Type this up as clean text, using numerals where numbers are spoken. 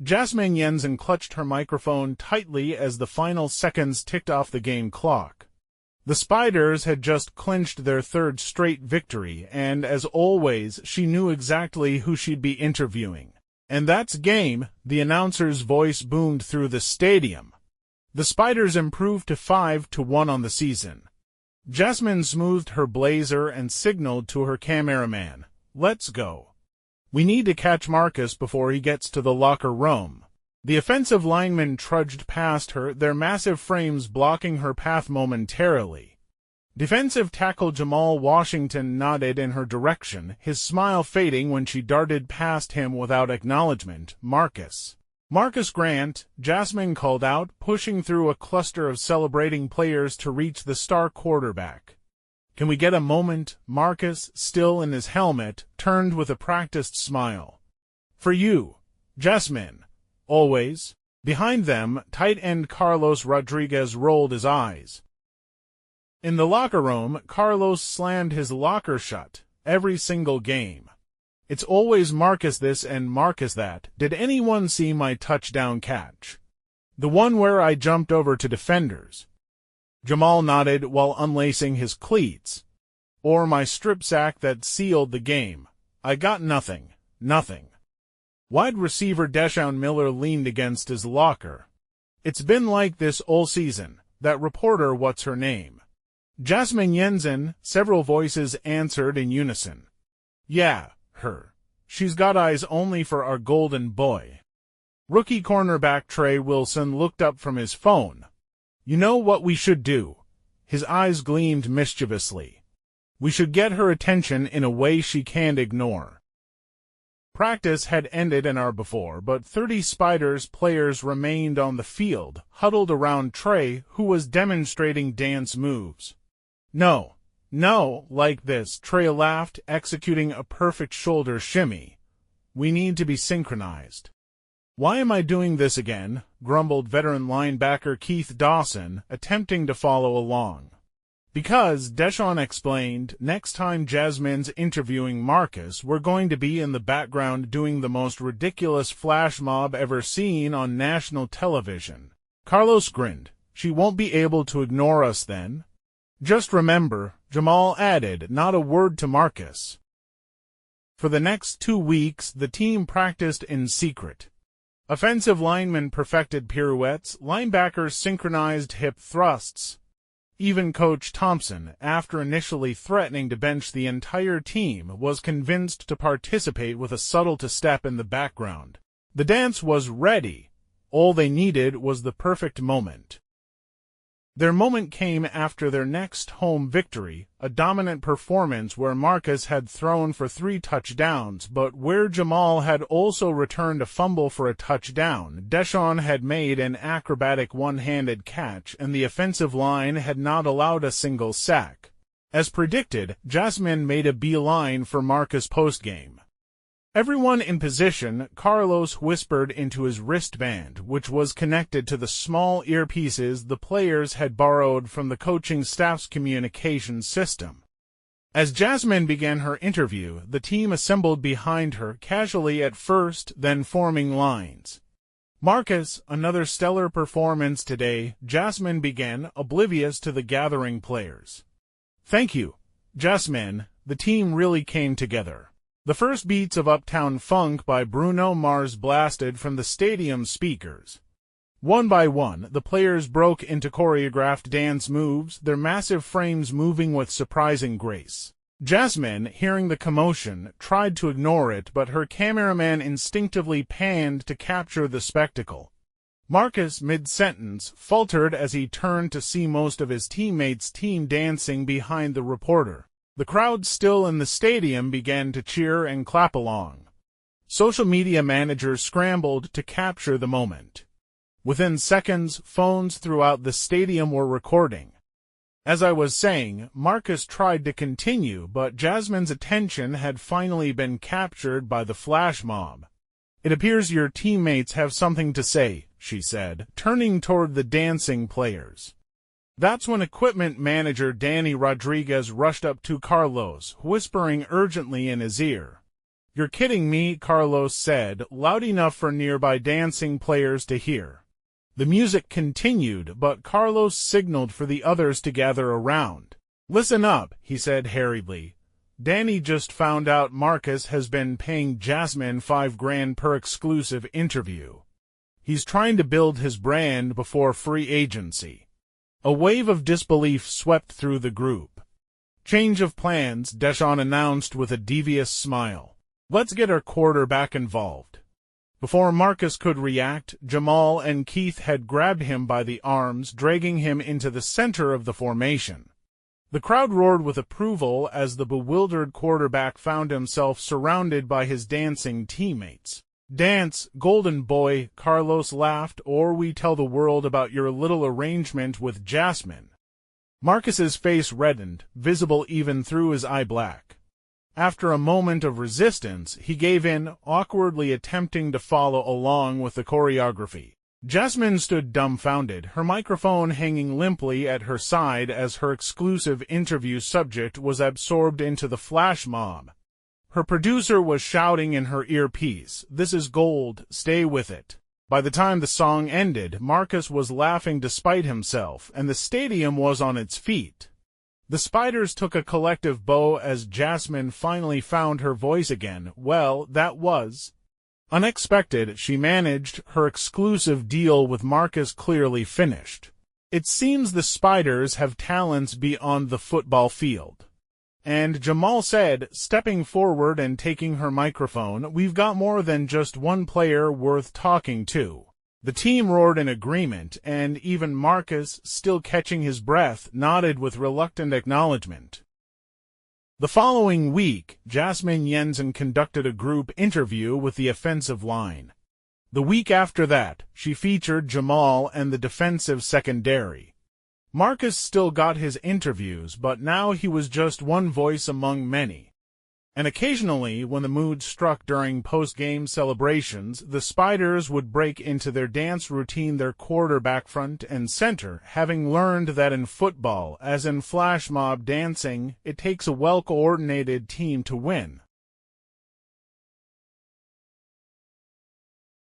Jasmine Jensen clutched her microphone tightly as the final seconds ticked off the game clock. The Spiders had just clinched their third straight victory, and as always, she knew exactly who she'd be interviewing. "And that's game," the announcer's voice boomed through the stadium. The Spiders improved to 5-1 on the season. Jasmine smoothed her blazer and signaled to her cameraman, "Let's go. We need to catch Marcus before he gets to the locker room." The offensive linemen trudged past her, their massive frames blocking her path momentarily. Defensive tackle Jamal Washington nodded in her direction, his smile fading when she darted past him without acknowledgement. "Marcus." "Marcus Grant," Jasmine called out, pushing through a cluster of celebrating players to reach the star quarterback. "Can we get a moment?" Marcus, still in his helmet, turned with a practiced smile. "For you, Jasmine. Always." Behind them, tight end Carlos Rodriguez rolled his eyes. In the locker room, Carlos slammed his locker shut. "Every single game. It's always Marcus this and Marcus that. Did anyone see my touchdown catch? The one where I jumped over to defenders?" Jamal nodded while unlacing his cleats. "Or my strip sack that sealed the game. I got nothing. Nothing." Wide receiver Deshaun Miller leaned against his locker. "It's been like this all season. That reporter, what's her name?" "Jasmine Jensen," several voices answered in unison. "Yeah, her. She's got eyes only for our golden boy." Rookie cornerback Trey Wilson looked up from his phone. "You know what we should do?" His eyes gleamed mischievously. "We should get her attention in a way she can't ignore." Practice had ended an hour before, but 30 Spiders players remained on the field, huddled around Trey, who was demonstrating dance moves. No, like this," Trey laughed, executing a perfect shoulder shimmy. "We need to be synchronized." "Why am I doing this again?" grumbled veteran linebacker Keith Dawson, attempting to follow along. "Because," Deshaun explained, "next time Jasmine's interviewing Marcus, we're going to be in the background doing the most ridiculous flash mob ever seen on national television." Carlos grinned. "She won't be able to ignore us then." "Just remember," Jamal added, "not a word to Marcus." For the next 2 weeks, the team practiced in secret. Offensive linemen perfected pirouettes, linebackers synchronized hip thrusts. Even Coach Thompson, after initially threatening to bench the entire team, was convinced to participate with a subtle step in the background. The dance was ready. All they needed was the perfect moment. Their moment came after their next home victory, a dominant performance where Marcus had thrown for 3 touchdowns, but where Jamal had also returned a fumble for a touchdown. Deshaun had made an acrobatic one-handed catch, and the offensive line had not allowed a single sack. As predicted, Jasmine made a beeline for Marcus postgame. "Everyone in position," Carlos whispered into his wristband, which was connected to the small earpieces the players had borrowed from the coaching staff's communication system. As Jasmine began her interview, the team assembled behind her, casually at first, then forming lines. "Marcus, another stellar performance today," Jasmine began, oblivious to the gathering players. "Thank you, Jasmine. The team really came together." The first beats of Uptown Funk by Bruno Mars blasted from the stadium speakers. One by one, the players broke into choreographed dance moves, their massive frames moving with surprising grace. Jasmine, hearing the commotion, tried to ignore it, but her cameraman instinctively panned to capture the spectacle. Marcus, mid-sentence, faltered as he turned to see most of his teammates' team dancing behind the reporter. The crowd still in the stadium began to cheer and clap along. Social media managers scrambled to capture the moment. Within seconds, phones throughout the stadium were recording. As I was saying, Marcus tried to continue, but Jasmine's attention had finally been captured by the flash mob. "It appears your teammates have something to say," she said, turning toward the dancing players. That's when equipment manager Danny Rodriguez rushed up to Carlos, whispering urgently in his ear. "You're kidding me," Carlos said, loud enough for nearby dancing players to hear. The music continued, but Carlos signaled for the others to gather around. "Listen up," he said hurriedly. "Danny just found out Marcus has been paying Jasmine $5,000 per exclusive interview. He's trying to build his brand before free agency." A wave of disbelief swept through the group. "Change of plans," Deshaun announced with a devious smile. "Let's get our quarterback involved." Before Marcus could react, Jamal and Keith had grabbed him by the arms, dragging him into the center of the formation. The crowd roared with approval as the bewildered quarterback found himself surrounded by his dancing teammates. "Dance, golden boy," Carlos laughed, "or we tell the world about your little arrangement with Jasmine." Marcus's face reddened, visible even through his eye black. After a moment of resistance, he gave in, awkwardly attempting to follow along with the choreography. Jasmine stood dumbfounded, her microphone hanging limply at her side as her exclusive interview subject was absorbed into the flash mob. Her producer was shouting in her earpiece, "This is gold, stay with it." By the time the song ended, Marcus was laughing despite himself, and the stadium was on its feet. The Spiders took a collective bow as Jasmine finally found her voice again. Well, that was unexpected. She managed, her exclusive deal with Marcus clearly finished. "It seems the Spiders have talents beyond the football field." And Jamal said, stepping forward and taking her microphone, "We've got more than just one player worth talking to." The team roared in agreement, and even Marcus, still catching his breath, nodded with reluctant acknowledgement. The following week, Jasmine Jensen conducted a group interview with the offensive line. The week after that, she featured Jamal and the defensive secondary. Marcus still got his interviews, but now he was just one voice among many. And occasionally, when the mood struck during post-game celebrations, the Spiders would break into their dance routine, their quarterback front and center, having learned that in football, as in flash mob dancing, it takes a well-coordinated team to win.